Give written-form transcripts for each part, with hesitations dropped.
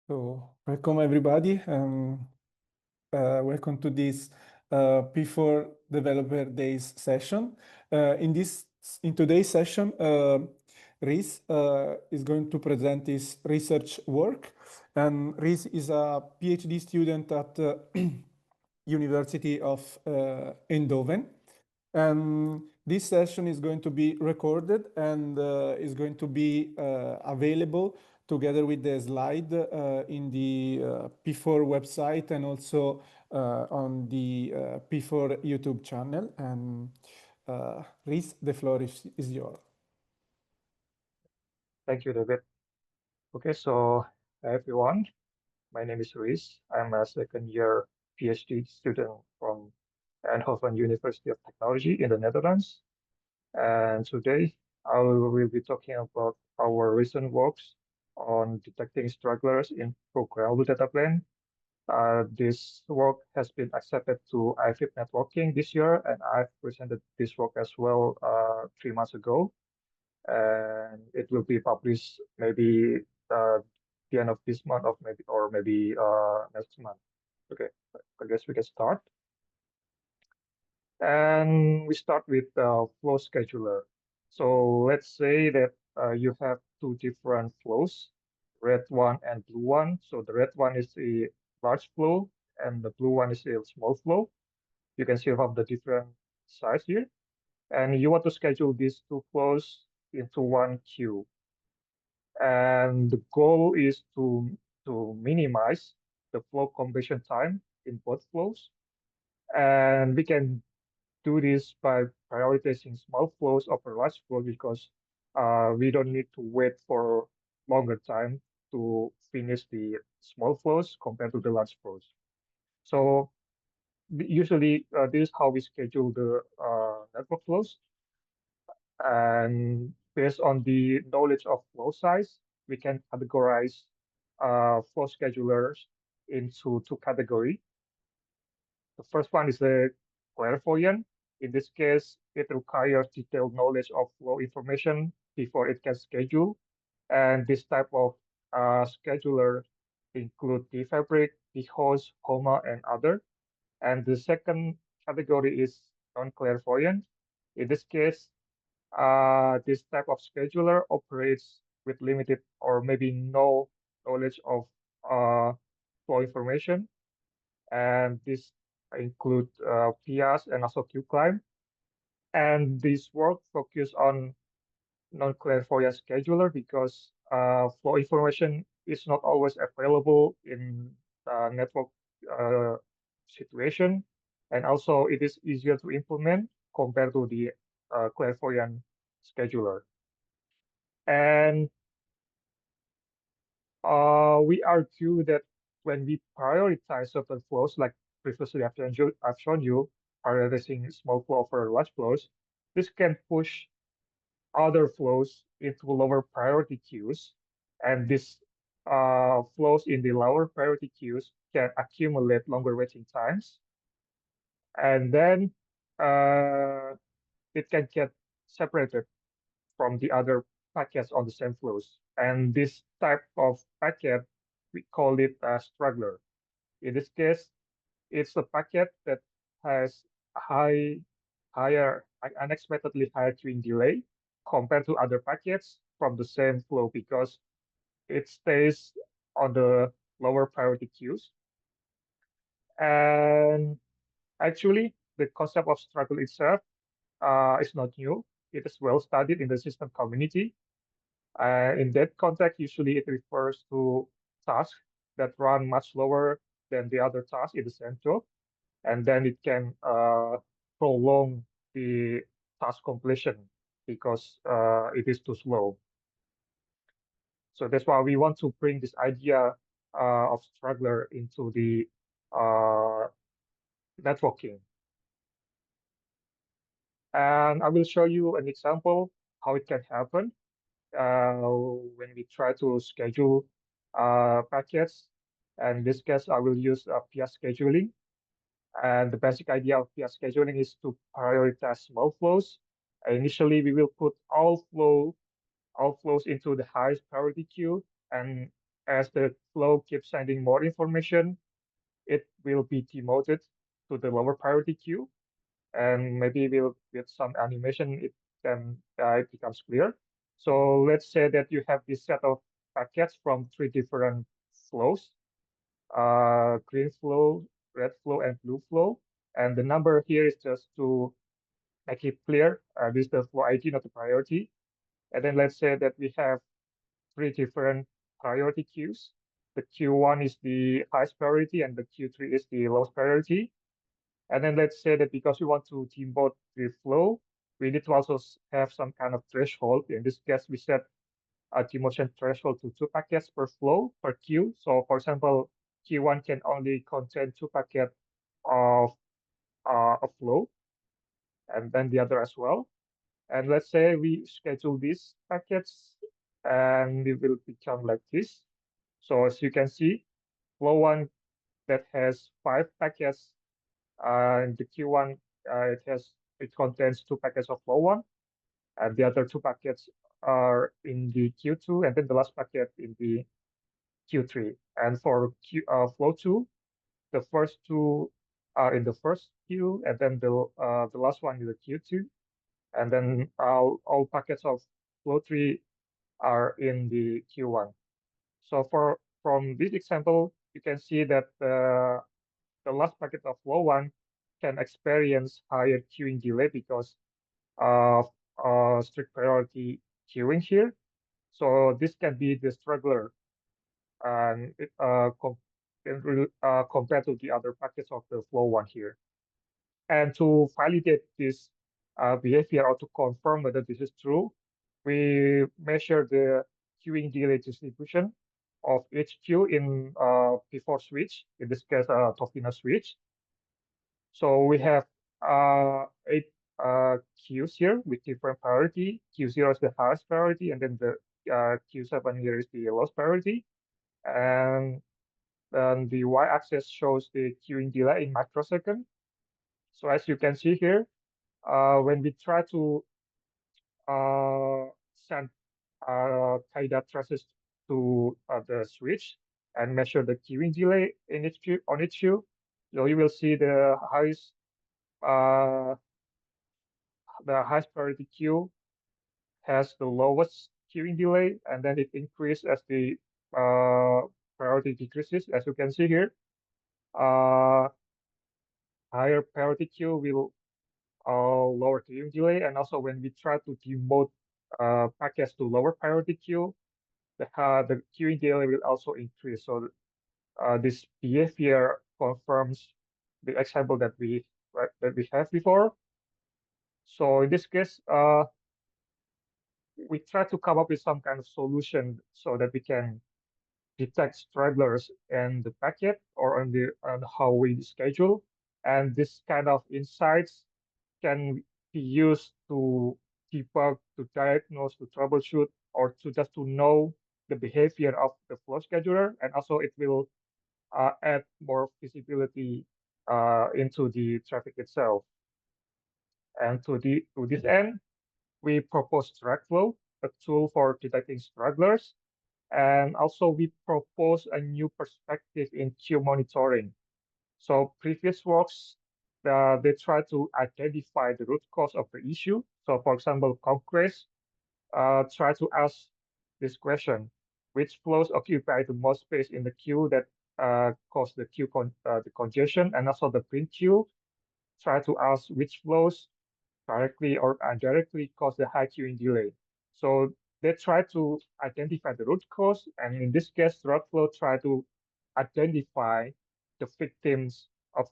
So, welcome everybody. Welcome to this P4 Developer Days session. In today's session, Riz is going to present his research work. And Riz is a PhD student at University of Eindhoven. And this session is going to be recorded and is going to be available together with the slide in the P4 website and also on the P4 YouTube channel. And Reese, the floor is yours. Thank you, David. Okay, so hi everyone. My name is Reese. I'm a second year PhD student from Eindhoven University of Technology in the Netherlands. And today I will be talking about our recent works on detecting stragglers in programmable data plane. This work has been accepted to IFIP networking this year, and I've presented this work as well 3 months ago. And it will be published maybe the end of this month or maybe next month. Okay, I guess we can start. And we start with flow scheduler. So let's say that you have two different flows, red one and blue one. So the red one is a large flow and the blue one is a small flow. You can see of the different size here. And you want to schedule these two flows into one queue. And the goal is to minimize the flow completion time in both flows. And we can do this by prioritizing small flows over large flows because we don't need to wait for longer time to finish the small flows compared to the large flows. So usually this is how we schedule the network flows. And based on the knowledge of flow size, we can categorize flow schedulers into two categories. The first one is a clairvoyant. In this case, it requires detailed knowledge of flow information before it can schedule. And this type of scheduler include the fabric, the host, HOMA, and other. And the second category is non-clairvoyant. In this case, this type of scheduler operates with limited or maybe no knowledge of flow information, and this include PIAS and also QClimb. And this work focus on non-clairvoyant scheduler because flow information is not always available in network uh, situation, and also it is easier to implement compared to the clairvoyant scheduler. And we argue that when we prioritize certain flows, like previously I've shown you, prioritizing small flow over large flows, this can push other flows into lower priority queues. And this flows in the lower priority queues can accumulate longer waiting times. And then uh, it can get separated from the other packets on the same flows. And this type of packet, we call it a straggler. In this case, it's a packet that has a unexpectedly higher queuing delay compared to other packets from the same flow because it stays on the lower priority queues. And actually, the concept of struggle itself is not new. It is well studied in the system community. In that context, usually it refers to tasks that run much slower than the other tasks in the same job, and then it can prolong the task completion because it is too slow. So that's why we want to bring this idea of struggler into the uh, networking. And I will show you an example how it can happen when we try to schedule packets. And in this case, I will use peer scheduling. And the basic idea of peer scheduling is to prioritize small flows. Initially, we will put all flows into the highest priority queue, and as the flow keeps sending more information, it will be demoted to the lower priority queue, and maybe we'll with some animation it becomes clear. So let's say that you have this set of packets from three different flows, green flow, red flow, and blue flow. And the number here is just to make it clear. This is the flow ID, not the priority. And then let's say that we have three different priority queues. The Q1 is the highest priority and the Q3 is the lowest priority. And then let's say that because we want to demote the flow, we need to also have some kind of threshold. In this case, we set a demotion threshold to 2 packets per flow per queue. So for example, Q1 can only contain 2 packets of a flow, and then the other as well. And let's say we schedule these packets and it will become like this. So as you can see, flow one that has 5 packets, and the Q1 it contains 2 packets of flow one, and the other 2 packets are in the Q2, and then the last packet in the Q3. And for flow two, the first two are in the first queue, and then the last one is the Q2, and then all packets of flow three are in the Q1. So from this example, you can see that the last packet of flow one can experience higher queuing delay because of strict priority queuing here. So this can be the struggler, and compared to the other packets of the flow one here. And to validate this behavior or to confirm whether this is true, we measure the queuing delay distribution of each queue in before switch, in this case, Tofino switch. So we have 8 queues here with different priority. Q0 is the highest priority, and then the Q7 here is the lowest priority. And then the y-axis shows the queuing delay in microsecond. So as you can see here, when we try to send KIDA traces to the switch and measure the queuing delay in each queue, on each queue, so you will see uh, the highest priority queue has the lowest queuing delay, and then it increases as the priority decreases. As you can see here, higher priority queue will lower queuing delay, and also when we try to demote packets to lower priority queue, the queuing delay will also increase. So this behavior confirms the example that we have before. So in this case, we try to come up with some kind of solution so that we can detect stragglers in the packet or on how we schedule. And this kind of insights can be used to debug, to diagnose, to troubleshoot, or to just to know the behavior of the flow scheduler. And also it will add more visibility into the traffic itself. And to this end, we propose Stragflow, a tool for detecting stragglers. And also we propose a new perspective in queue monitoring. So previous works, they try to identify the root cause of the issue. So for example, Congress try to ask this question: which flows occupy the most space in the queue that cause the the congestion? And also the print queue try to ask which flows directly or indirectly cause the high queuing delay. So they try to identify the root cause, and in this case, Rockflow try to identify the victims of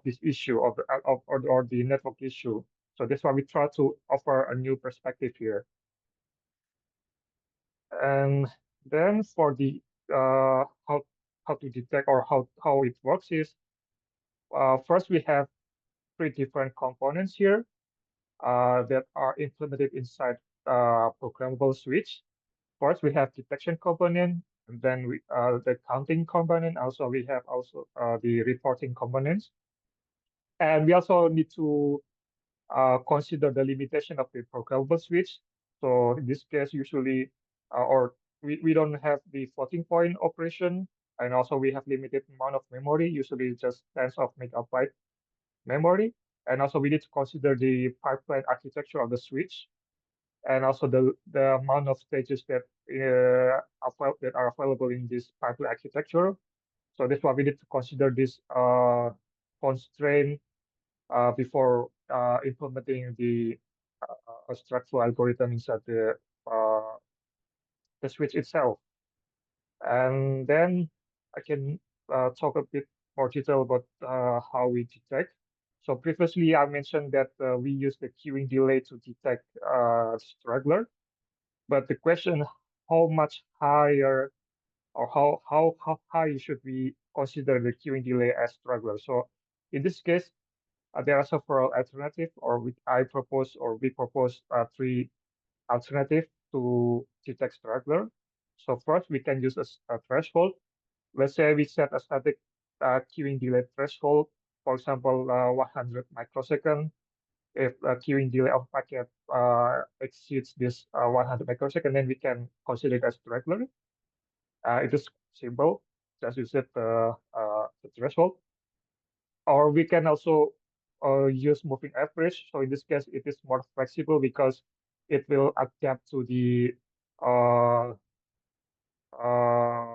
this issue or the network issue. So that's why we try to offer a new perspective here. And then for the how to detect or how it works is first we have 3 different components here that are implemented inside programmable switch. First, we have detection component, and then the counting component. Also, we have the reporting components, and we also need to consider the limitation of the programmable switch. So in this case, usually or we don't have the floating point operation, and also we have limited amount of memory, usually just tens of megabyte memory. And also we need to consider the pipeline architecture of the switch, and also the amount of stages that that are available in this pipeline architecture. So that's why we need to consider this constraint before implementing the structural algorithm inside the switch itself. And then I can talk a bit more detail about how we detect. So previously I mentioned that we use the queuing delay to detect straggler, but the question how much higher or how high should we consider the queuing delay as straggler? So in this case, there are several alternatives, or I propose or we propose three alternatives to detect straggler. So first, we can use a threshold. Let's say we set a static queuing delay threshold, for example, 100 microsecond. If queuing delay of packet exceeds this 100 microsecond, then we can consider it as straggler. It is simple, just you set the threshold. Or we can also use moving average. So in this case, it is more flexible because it will adapt to the uh, uh,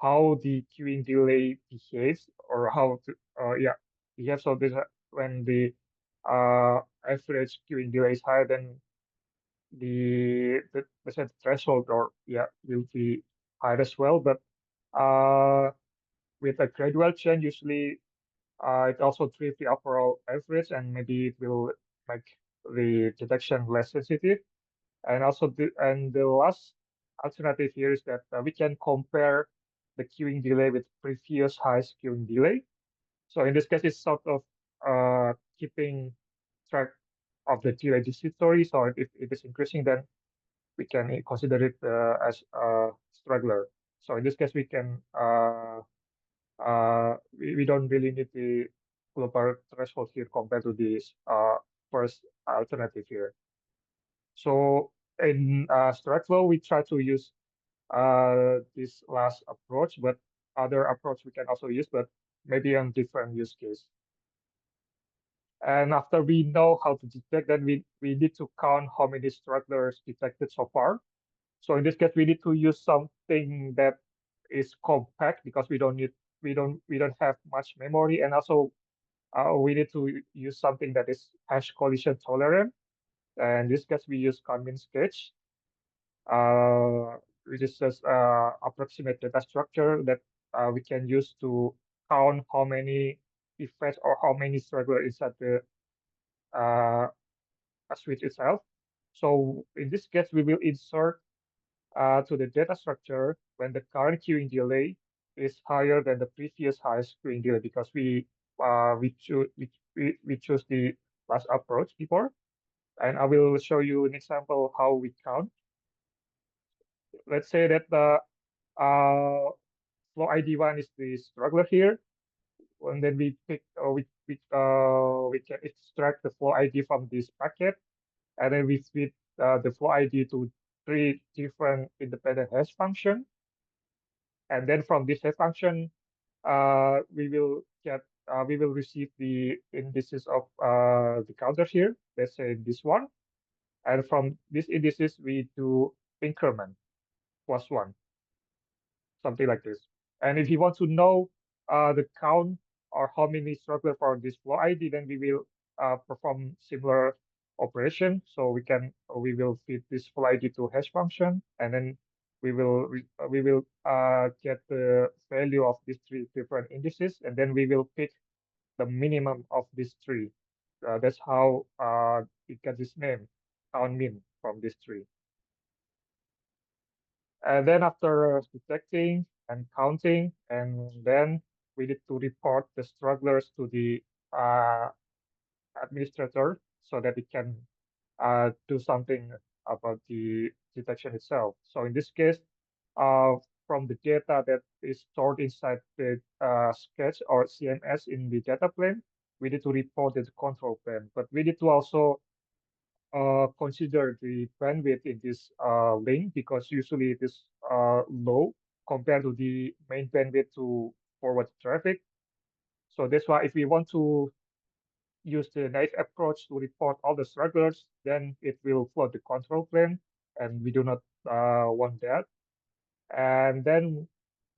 how the queuing delay behaves, or how to behaves. So this when the average queuing delay is higher, then the set threshold or will be higher as well. But uh, with a gradual change, usually it also treats the overall average, and maybe it will make the detection less sensitive. And also the last alternative here is that we can compare the queuing delay with previous highest queuing delay. So in this case, it's sort of keeping track of the delay history. So if it is increasing, then we can consider it as a straggler. So in this case, we can we don't really need the global threshold here compared to this first alternative here. So in Straggle, we try to use this last approach, but other approach we can also use, but maybe on different use case. And after we know how to detect, then we need to count how many stragglers detected so far. So in this case, we need to use something that is compact because we don't have much memory, and also we need to use something that is hash collision tolerant. And in this case, we use conmin sketch, uh, which is just approximate data structure that we can use to count how many effects or how many stragglers inside the uh, switch itself. So in this case, we will insert to the data structure when the current queuing delay is higher than the previous highest queuing delay, because we choose the last approach before. And I will show you an example how we count. Let's say that the flow ID one is the struggler here, and then we pick we can extract the flow ID from this packet, and then we feed the flow ID to three different independent hash function. And then from this hash function, we will receive the indices of the counter here. Let's say this one, and from these indices we do increment +1, something like this. And if you want to know the count or how many struggle for this flow ID, then we will perform similar operation. So we will feed this flow ID to hash function, and then we will get the value of these three different indices, and then we will pick the minimum of these three. That's how it gets its name, count min, from these three. And then after detecting and counting, and then we need to report the strugglers to the uh, administrator so that it can do something about the detection itself. So in this case, from the data that is stored inside the sketch or CMS in the data plane, we need to report it to control plane. But we need to also consider the bandwidth in this link because usually it is low compared to the main bandwidth to forward traffic. So that's why if we want to use the naive approach to report all the stragglers, then it will flood the control plane, and we do not want that. And then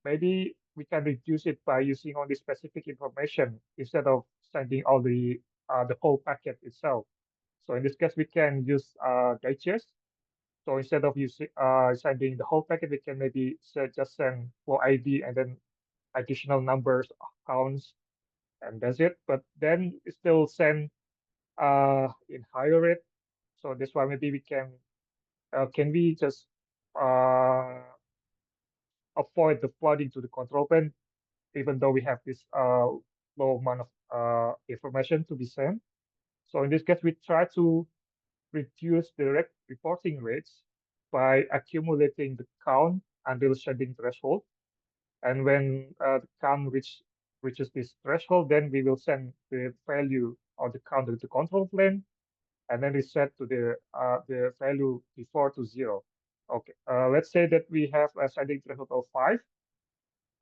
maybe we can reduce it by using only specific information instead of sending all the whole packet itself. So in this case, we can use digest. So instead of using sending the whole packet, we can maybe just send flow ID and then additional numbers, counts, and that's it. But then it still send in higher rate. So that's why maybe we can we just uh, avoid the flooding to the control plane, even though we have this low amount of information to be sent. So in this case, we try to reduce the reporting rates by accumulating the count until shedding threshold. And when the count reaches this threshold, then we will send the value of the count to the control plane, and then reset to the value before to 0. Okay, let's say that we have a shedding threshold of 5,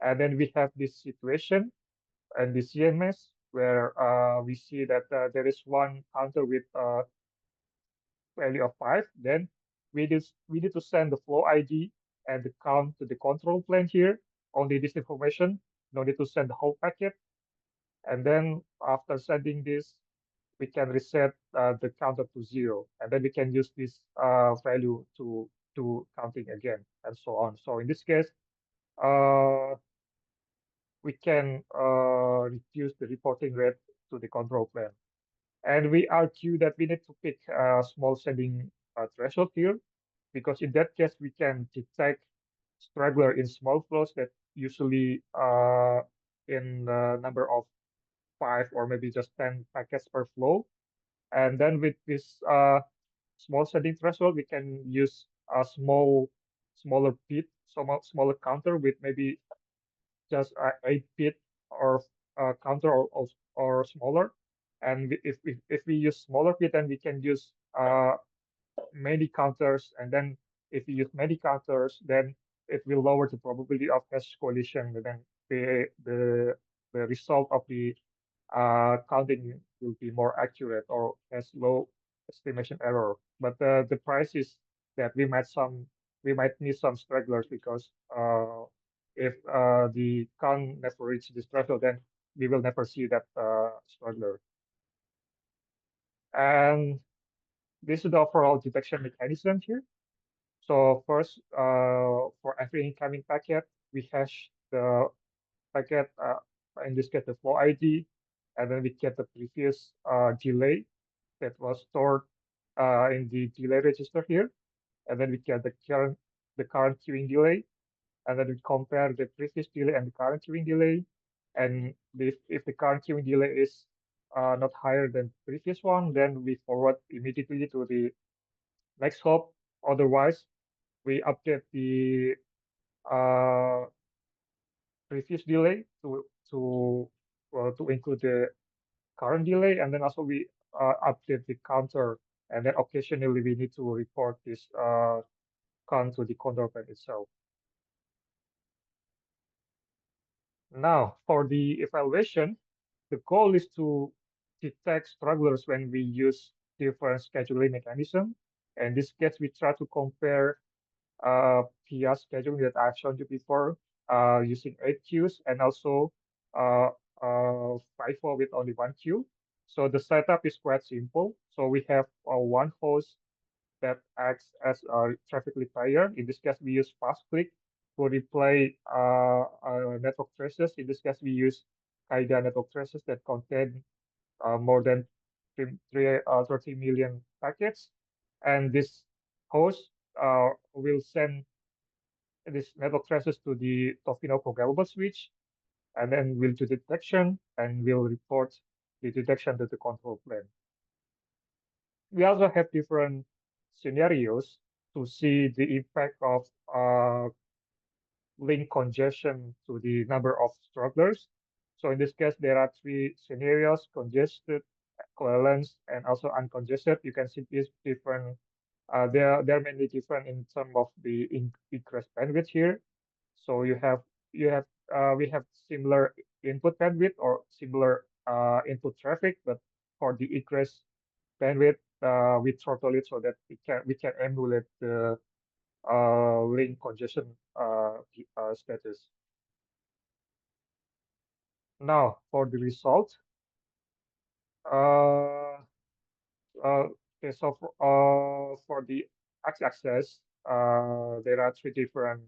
and then we have this situation and the CMS where we see that there is one counter with value of 5, then we need to send the flow ID and the count to the control plane here. Only this information, no need to send the whole packet. And then after sending this, we can reset the counter to 0, and then we can use this value to counting again, and so on. So in this case, uh, we can reduce the reporting rate to the control plane. And we argue that we need to pick a small sending threshold here, because in that case, we can detect straggler in small flows that usually in the number of 5 or maybe just 10 packets per flow. And then with this small sending threshold, we can use a smaller bit, smaller counter with maybe just 8-bit or counter or smaller. And if we use smaller bit, then we can use many counters, and then if you use many counters, then it will lower the probability of hash collision, and then the result of the counting will be more accurate or has low estimation error. But the price is that we might miss some stragglers because if the count never reach this threshold, then we will never see that straggler. And this is the overall detection mechanism here. So first, for every incoming packet, we hash the packet, in this case, the flow ID, and then we get the previous delay that was stored in the delay register here, and then we get the current queuing delay, and then we compare the previous delay and the current queuing delay, and if the current queuing delay is not higher than previous one, then we forward immediately to the next hop. Otherwise, we update the uh, previous delay to include the current delay, and then also we update the counter, and then occasionally we need to report this count to the control plane itself. Now, for the evaluation, the goal is to detect stragglers when we use different scheduling mechanism. In this case, we try to compare PR scheduling that I've shown you before using 8 queues, and also uh, FIFO with only 1 queue. So the setup is quite simple. So we have one host that acts as a traffic payer. In this case, we use fast click to replay network traces. In this case, we use KAIDA network traces that contain more than 30 million packets. And this host will send this network traces to the Tofino programmable switch, and then we'll do detection and we'll report the detection to the control plane. We also have different scenarios to see the impact of link congestion to the number of stragglers. So in this case, there are 3 scenarios: congested, covalence, and also uncongested. You can see these different. They're mainly different in terms of the egress bandwidth here. So you have we have similar input bandwidth or similar input traffic, but for the egress bandwidth, we throttle it so that we can emulate the link congestion status. Now for the result, uh, okay, so for the x-axis, there are three different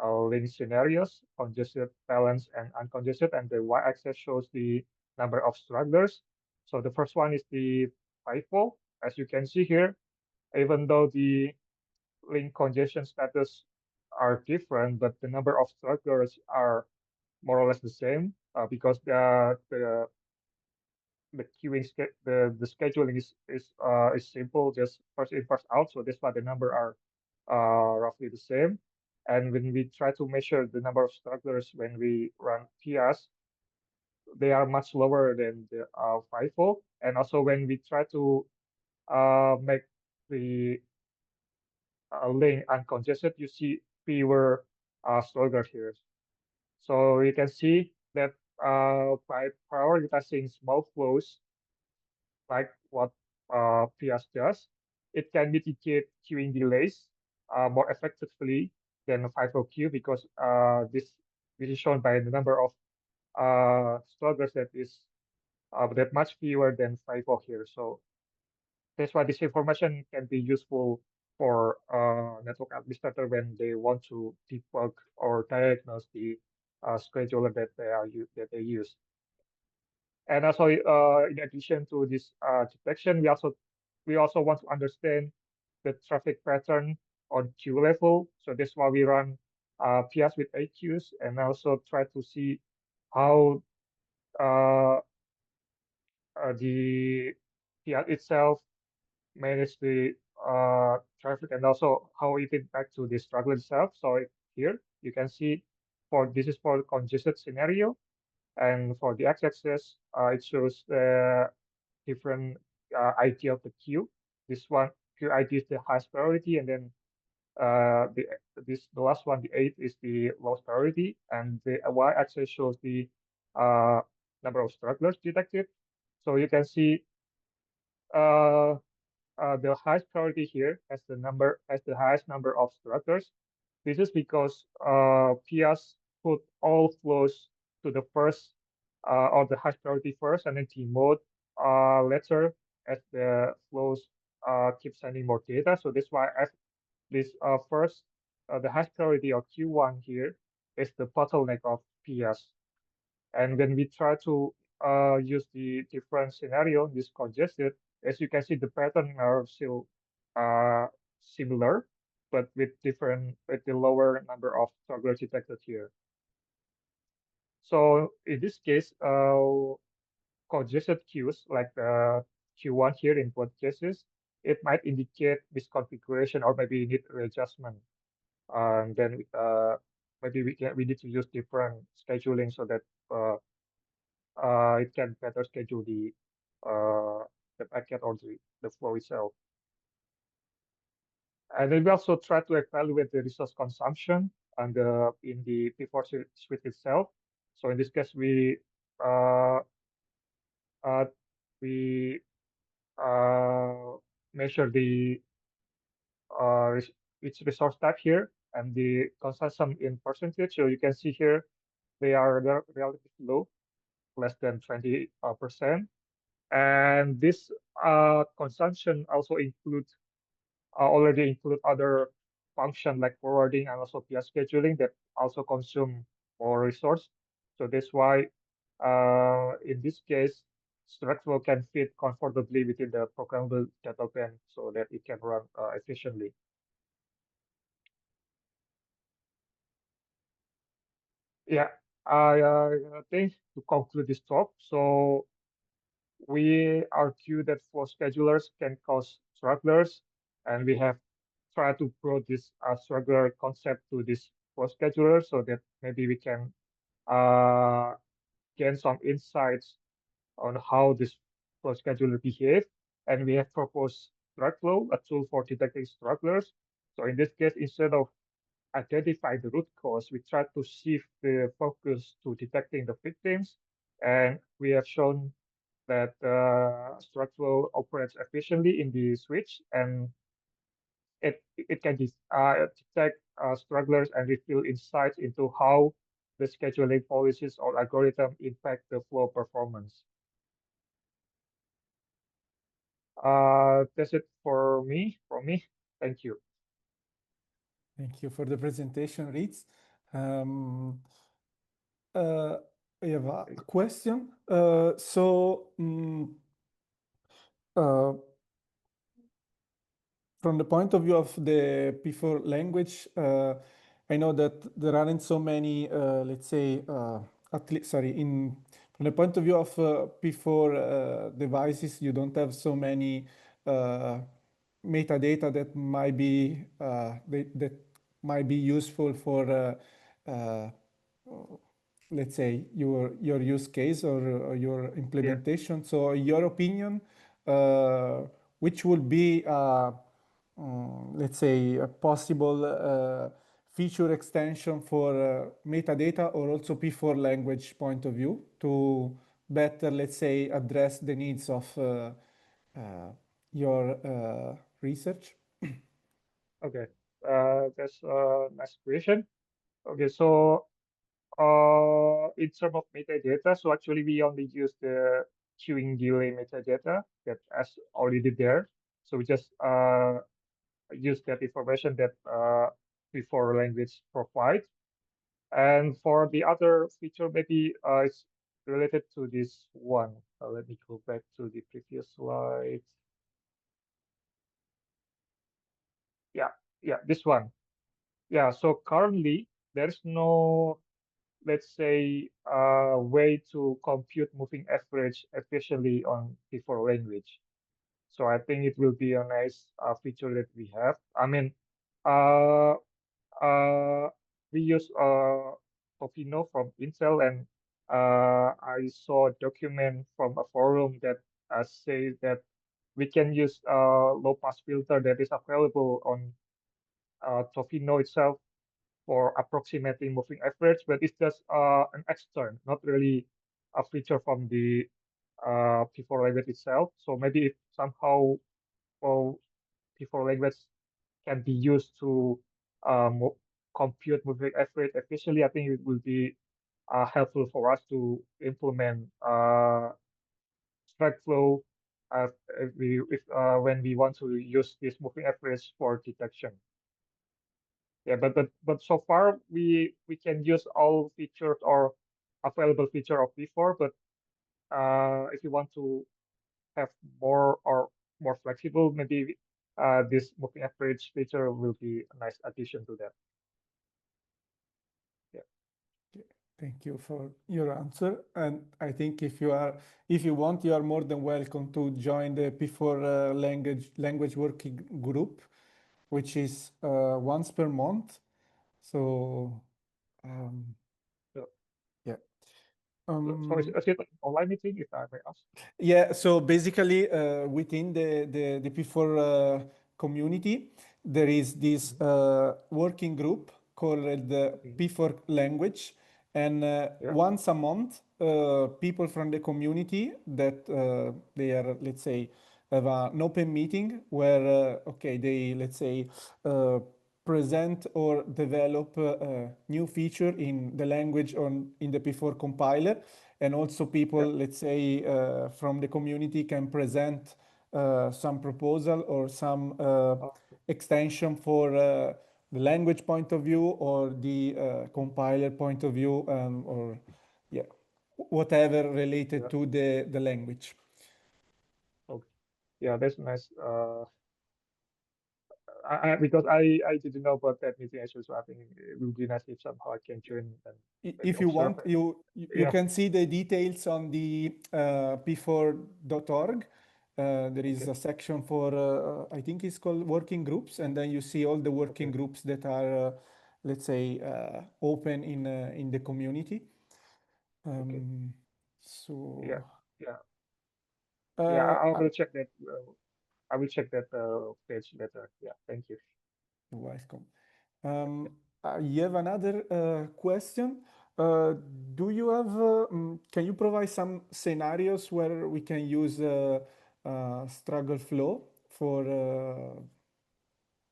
link scenarios: congested, balanced, and uncongested, and the y-axis shows the number of stragglers. So the first one is the FIFO. As you can see here, even though the link congestion status are different, but the number of stragglers are more or less the same because the queuing the scheduling is simple, just first in first out. So that's why the number are roughly the same. And when we try to measure the number of stragglers when we run PIAS, they are much lower than the FIFO. And also when we try to make the link uncongested, you see fewer stragglers here. So you can see that by prioritizing small flows, like what PS does, it can mitigate queuing delays more effectively than 5OQ because this is shown by the number of stragglers that is that much fewer than 5O here. So that's why this information can be useful for network administrator when they want to debug or diagnose the scheduler that they use. And also, in addition to this detection, we also want to understand the traffic pattern on queue level. So that's why we run PS with AQs and also try to see how uh, the PS itself manage the traffic and also how it impacts to the struggle itself. So here you can see this is for congested scenario. And for the x-axis, it shows the different ID of the queue. This one, queue ID is the highest priority, and then the last one, the 8, is the lowest priority, and the y-axis shows the uh, number of stragglers detected. So you can see uh, the highest priority here has the highest number of stragglers. This is because PS put all flows to the first or the highest priority first, and then demote later as the flows keep sending more data. So that's why as this first the highest priority or Q1 here is the bottleneck of PS. And when we try to use the different scenario, this congested, as you can see, the pattern are still similar, but with the lower number of stragglers detected here. So in this case, congested queues like the Q1 here in both cases, it might indicate misconfiguration or maybe need readjustment. And then maybe we need to use different scheduling so that it can better schedule the packet or the flow itself. And then we also try to evaluate the resource consumption and in the P4 suite itself. So in this case, uh, uh, we measure the each resource type here and the consumption in percentage. So you can see here they are relatively low, less than 20%. And this consumption also already include other function like forwarding and also peer scheduling that also consume more resource. So that's why in this case, Structural can fit comfortably within the programmable data plan so that it can run efficiently. Yeah, I think to conclude this talk, so we argue that for schedulers can cause strugglers, and we have tried to bring this struggler concept to this for scheduler so that maybe we can uh, gain some insights on how this flow scheduler behave. And we have proposed Stragflow, a tool for detecting stragglers. So in this case, instead of identify the root cause, we try to shift the focus to detecting the victims. And we have shown that Stragflow operates efficiently in the switch, and it can detect stragglers and reveal insights into how the scheduling policies or algorithm impact the flow performance. That's it for me. From me, thank you. Thank you for the presentation, Ritz. Um, uh, I have a question. Uh, from the point of view of the P4 language, I know that there aren't so many, let's say, at least, sorry, from the point of view of P4 devices, you don't have so many uh, metadata that might be that might be useful for uh, let's say your use case or your Yeah. implementation. So, in your opinion, uh, which would be let's say a possible feature extension for metadata or also P4 language point of view to better, let's say, address the needs of your research? Okay. That's a nice question. Okay, so in terms of metadata, so actually we only use the queuing delay metadata that as already there. So we just use that information that before language provide. And for the other feature, maybe it's related to this one. Let me go back to the previous slide. Yeah, yeah, this one. Yeah, so currently there's no, let's say, way to compute moving average efficiently on before language. So I think it will be a nice feature that we have. I mean, uh, uh, we use Tofino from Intel, and I saw a document from a forum that says that we can use low pass filter that is available on Tofino itself for approximating moving average, but it's just an extern, not really a feature from the P4 language itself. So maybe if somehow well, P4 language can be used to mo compute moving average efficiently, I think it will be helpful for us to implement strike flow when we want to use this moving average for detection. Yeah, but so far we can use all features or available feature of before, but if you want to have more or more flexible, maybe this moving average feature will be a nice addition to that. Yeah. Thank you for your answer. And I think if you want, you are more than welcome to join the P4 language working group, which is once per month. So, um, So, yeah. so is it an online meeting, if I may ask? Yeah, so basically, within the P4 community, there is this Mhm. working group called the Mhm. P4 language. And Yeah. once a month, people from the community that they are, let's say, have an open meeting where, okay, they, let's say, uh, present or develop a new feature in the language on in the P4 compiler, and also people, Yeah. let's say, from the community can present some proposal or some Okay. extension for the language point of view or the compiler point of view, or yeah, whatever related Yeah. to the language. Okay. Yeah, that's nice. Because I didn't know about that meeting actually, so I think it would be nice if somehow I can join and maybe If you observe want, it. you Yeah. can see the details on the p4.org. There is Okay. a section for, I think it's called working groups, and then you see all the working Okay. groups that are, let's say, open in the community. Okay. Um, Yeah. so Yeah. Yeah, Uh, I I- will check that. I will check that page later. Yeah, thank you. you're welcome. You have another question. Do you have, can you provide some scenarios where we can use struggle flow for,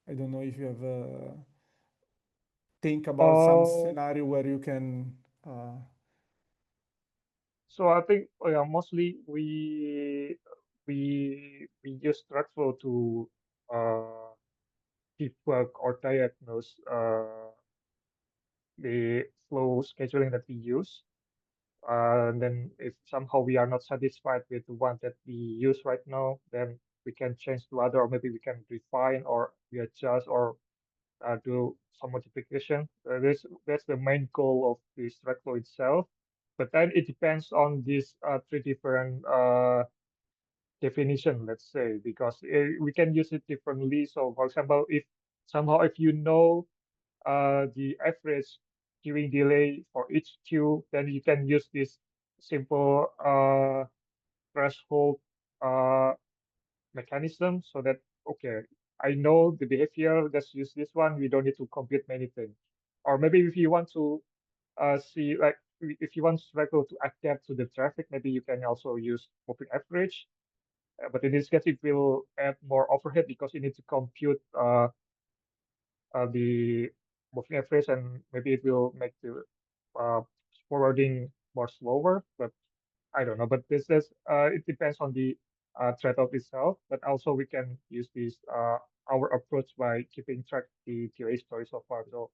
I don't know if you have, think about some Uh, scenario where you can, so I think yeah, mostly we use Straggle to uh debug or diagnose the flow scheduling that we use. And then if somehow we are not satisfied with the one that we use right now, then we can change to other, or maybe we can refine or readjust or do some modification. That's the main goal of the Straggle itself. But then it depends on these three different definition, let's say, because we can use it differently. So, for example, if somehow if you know the average queuing delay for each queue, then you can use this simple threshold uh, mechanism so that, okay, I know the behavior, let's use this one. We don't need to compute many things. Or maybe if you want to see, like, if you want Straggle to adapt to the traffic, maybe you can also use moving average. But in this case, it will add more overhead because you need to compute the moving average, and maybe it will make the uh, forwarding more slower. But I don't know. But this is it depends on the trade-off itself. But also we can use this our approach by keeping track the QA story so far. So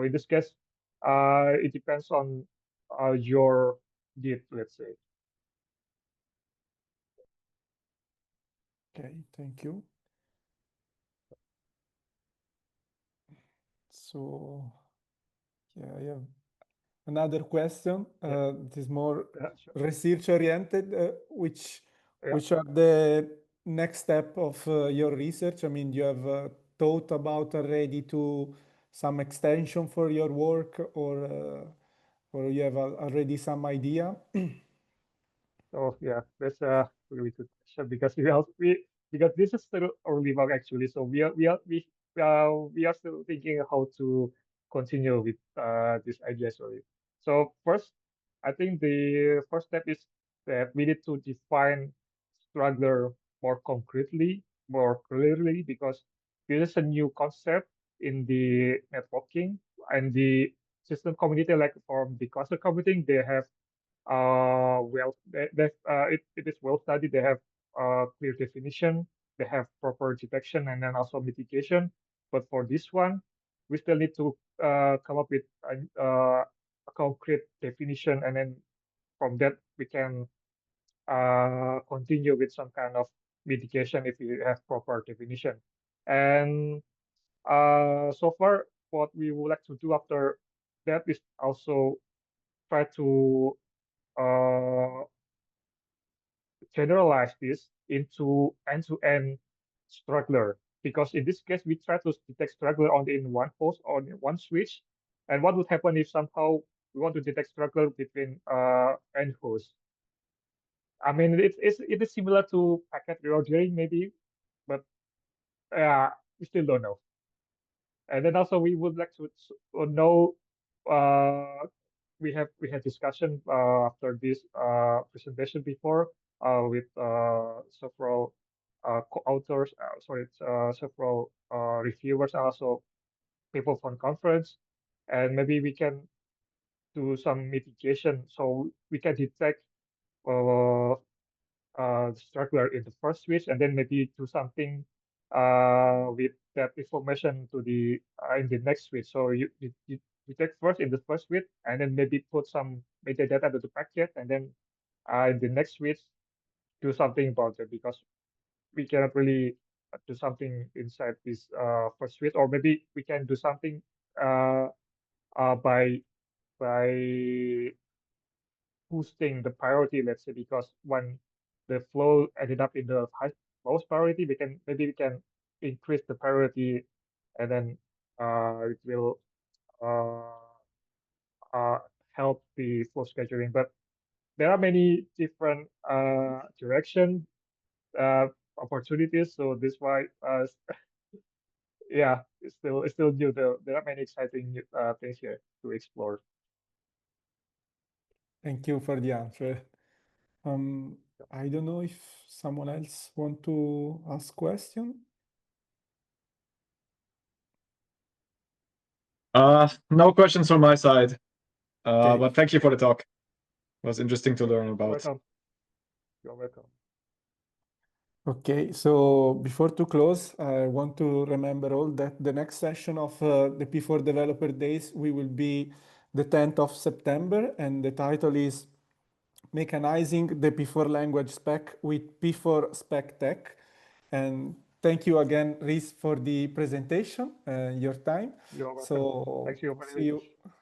in this case, it depends on your need, let's say. okay, thank you. So, yeah, I have another question. Yeah, It is more sure. research oriented. Yeah. Which are the next step of your research? I mean, you have thought about already to some extension for your work, or you have already some idea? Oh yeah, that's a really good question because we because this is still early work actually. So we are still thinking how to continue with this idea story. So first, I think the first step is that we need to define struggler more concretely, more clearly, because this is a new concept in the networking and the system community, like for the cluster computing, they have it is well studied. They have clear definition. They have proper detection and then also mitigation. But for this one, we still need to come up with a concrete definition, and then from that we can continue with some kind of mitigation if we have proper definition. And so far, what we would like to do after that is also try to uh, generalize this into end-to-end struggler, because in this case we try to detect struggler only in one host or in one switch. And what would happen if somehow we want to detect struggler between end hosts? I mean, it is similar to packet reordering maybe, but we still don't know. And then also we would like to know, uh, we had discussion after this presentation before with several co-authors, sorry, several reviewers, and also people from conference, and maybe we can do some mitigation so we can detect uh, struggler in the first switch, and then maybe do something with that information to the in the next switch. So you take first in the first switch, and then maybe put some metadata to the packet, and then in the next switch do something about it, because we cannot really do something inside this first switch, or maybe we can do something uh, by boosting the priority, let's say, because when the flow ended up in the lowest priority, we can increase the priority, and then it will uh, uh, help the flow scheduling. But there are many different direction opportunities. So this why yeah, it's still new. There are many exciting things here to explore. Thank you for the answer. Um, I don't know if someone else want to ask question. No questions from my side. Okay. But thank you for the talk. It was interesting to learn You're about. welcome. You're welcome. Okay, so before to close, I want to remember all that the next session of the P4 Developer Days, we will be the 10th of September, and the title is Mechanizing the P4 Language Spec with P4 Spec Tech. And thank you again, Rhys, for the presentation and your time. You're welcome. So Thanks for your see you. invitation.